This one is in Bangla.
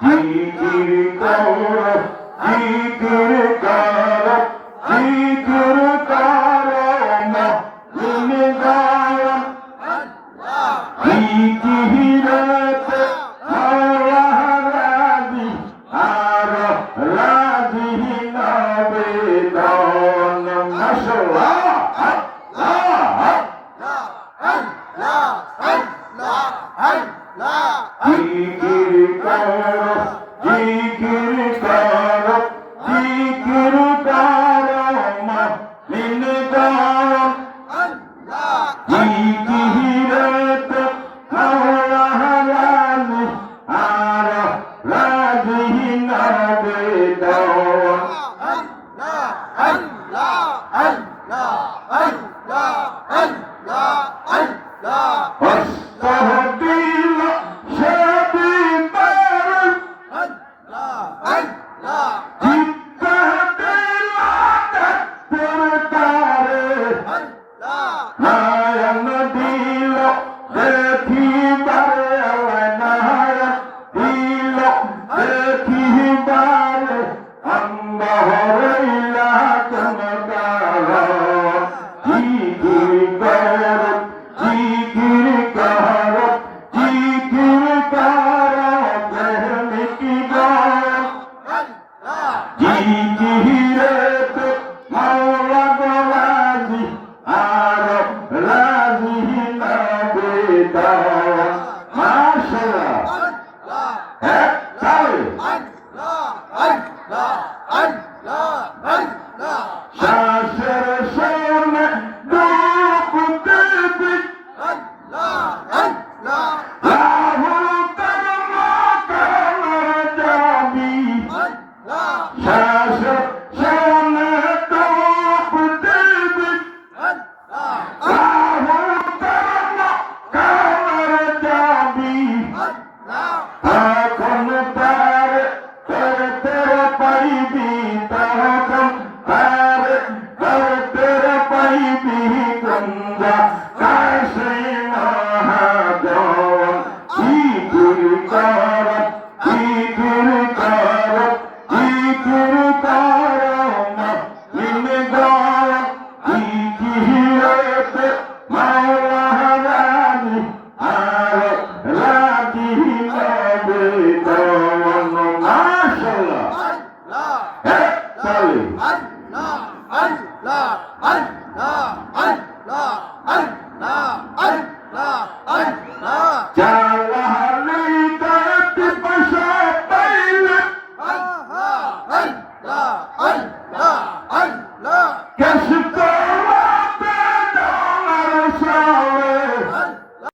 জিকির করো জিকির করো জিকির করো মুমিন গায়ন জিকিরতে মাওলা রাজি আর রাজি নবে দন মাশাআল্লাহ জিকির করো জিকির করো জিকির করো মুমিন গায়ন জিকিরতে মাওলা রাজি আর রাজি নবে দন واستهديل شبيب جبهديل ترتاري نايم ديل দেখি বারে নায়াম দিল দেখি বারে আম্বাহরিলা চমকার জিকির করো জিকির করো জিকির করো প্রেমিকি গায় জিকিরেতে মাওলা রাজি আর রাজি নবে দন মাশাআল্লাহ এক তালে শাসের শোনে ডুব দেবি রাহুল কর্ম করার যাবি শাসের শোনে ডুব দেবি রাহুল কর্ম করার যাবি তখন তারে তেরে পাইবি তখন তারে তেরে পাইবি গঙ্গা কাশে মহাজন জিকির কর জিকির কর জিকির কর মুমিন গায়ন জিকিরতে মাওলা রাজি আর রাজি নবে দন মাশাআল্লাহ এক তালে জালালি দরদ পাশা পাইলে